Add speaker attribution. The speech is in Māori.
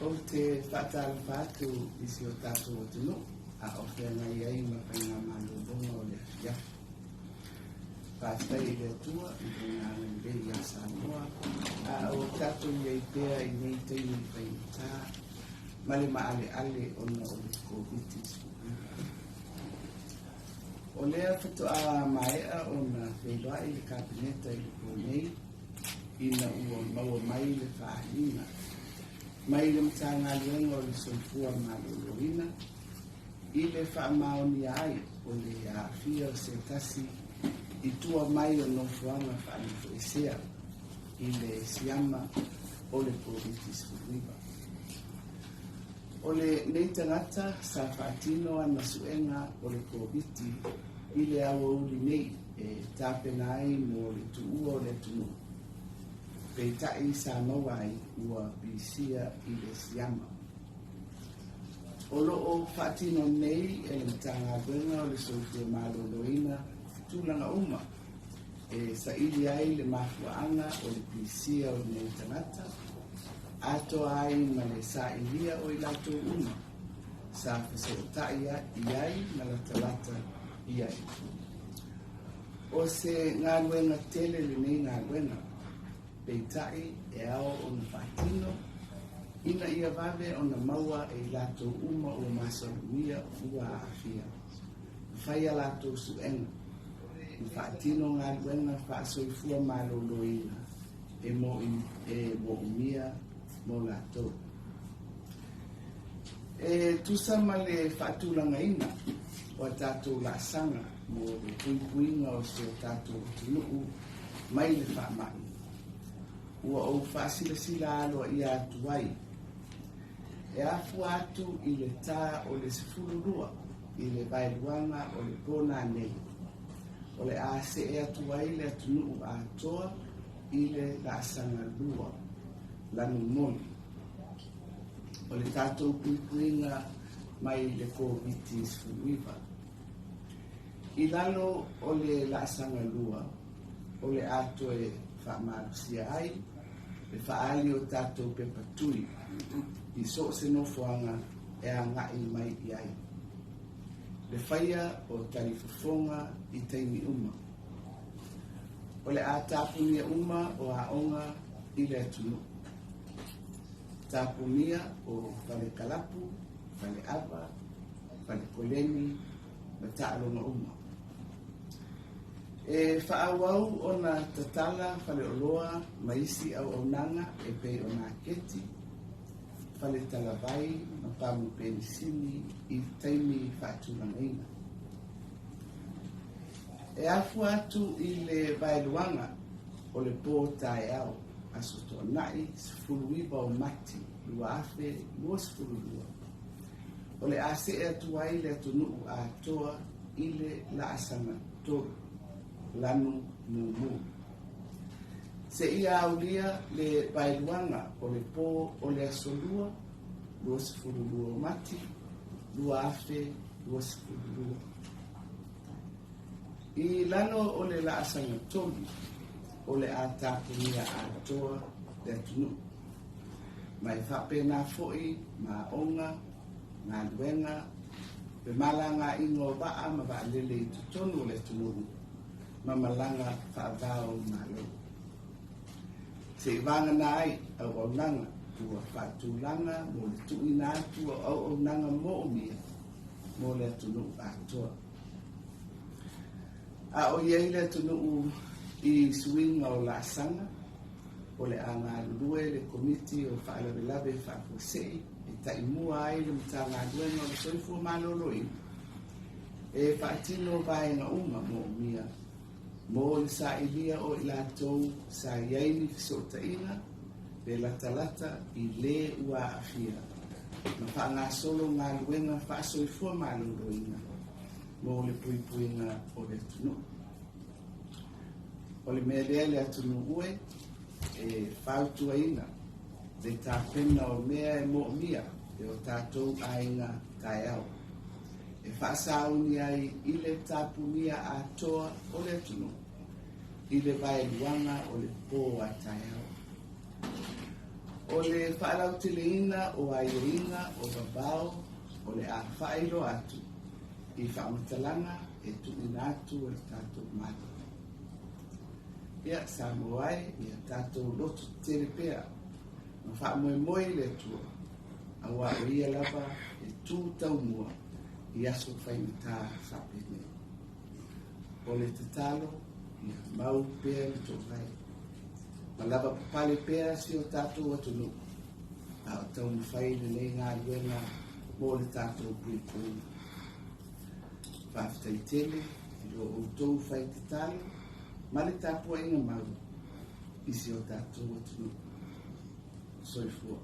Speaker 1: o te whaatalawhatu isi o tātou o tunu, a o whea ngai ai mawhainga malubonga o le fia. Pātai i le tua, i te ngāna i rei a Samoa, a o tātou i ei pēr i nei teini whai tā, male maale ale ona o le COVID-19. O lea whatu a maea o na wheloa i le kabineta i le pōnei, ina ua maua mai le whaahina. Mai le mtanga luenga o le soifua maloloina, i le whaamaoni ai o le awhia o se tasi i tua mai o nofuanga whaanifuesea i le siama o le COVID-19. O le neitangata sa whaatino ana suenga o le COVID i le awa uli nei e tāpena ai mo le tuua o le tunu. Peitai sa mawai ua bisia i le siama. O loo whaatino nei e le mtanga wenga o le soifua maloloina tūlanga uma e sa ili ai le mafuaanga o le bisia o le neitangata ato ai ma le sa ilia o i lato uma sa whasotai iai ma la talata iai. O se ngā luenga tele le nei ngā luenga, peitai e ao o na whaatino, ina ia vave o na maua e lato uma o masalumia ua awhia. Whaia lato suenga, na whaatino ngā luenga whaasoifua maloloina e mo umia mo lato. E tusama le whaatulanga ina o tātou la sanga mo le puipuinga o se tātou tunuu mai le whaamai. Ua o whaasilasila aloa i atu ai. E afu atu i le tā o le sifururua i le vairuanga o le pōna nei. O le ase e atu ai le tunuu atoa i le la sanga lua lanu moni. O le tātou puipuinga mai le COVID-19. I lalo o le laasanga lua, o le ato e whaamarusia ai, le whaali o tātou pepatui, i so se nofoanga e a ngai mai i ai. Le whaia o tarifafonga i teimi uma. O le a tāpunia uma o a onga i le atunu. Tāpunia o whale kalapu, whale ava, whale koleni, ma tāalonga uma. E whaawau o na tatala whale oloa maisi au aunanga e pei o nā keti, whale talawai ma pamu penisini i taimi whaaturangaina. E afu atu i le vailuanga o le pō tae au, aso toa nai sifuluiva o mati, lua afe, lua sifululua. O le ase e atu ai le atu nuu a toa i le la asanga toru. Lanu mumu. Se ia aulia le bailuanga o le pō o le asolua, lua sifululua o mati, lua afe, lua sifululua. I lano o le la asanga toru, o le atapunia atoa le atunu. Mai whapena foi, ma onga, ngā luenga, pe malanga ingo waa ma wa lele i tutonu le atunu. Mamalanga whaavao malo. Se wanga nai au au nanga, tua whaatulanga, mo le tuina tua au nanga mo umia, mo le atunu atoa. A o iei le atunu i suinga o la sanga, o le anga lue le komiti o whaalawe whaafosei, e taimua ai le mtanga duenga o le soifua maloloi, e whaatino vaenga uma mo umia, mo le sa ilia o ilatou sa iaini fisotaina pe latalata i le ua afia. Ma whaangasolo ngā luenga whaasoifua maloloina mo le puipuinga o le tunu. O le mea lea le atunu ue e whautuaina le tāpena o mea e mo mia e o tātou ainga tai au. E whaasauni ai i le tāpunia atoa o le tunu, i le vailuanga o le pō a tai au. o le whaalauteleina o airinga o babao o le a whaelo atu i whaamatalanga e tuina atu e tātou mata. Ia sa moai ia tātou lotu tere pea ma whaamoemoe le tua a wa o ia lava e tū tau mua i aso whainata whapene. O le tatalo ia mau pea le tō vai. Ma lava papale pea si o tātou atunu a o tau mwhai le nei ngā luenga mō le tātou pui pui. Whaftai tele i lo o tau whai tatalo ma le tāpua inga mau isi o tātou atunu. Soifua.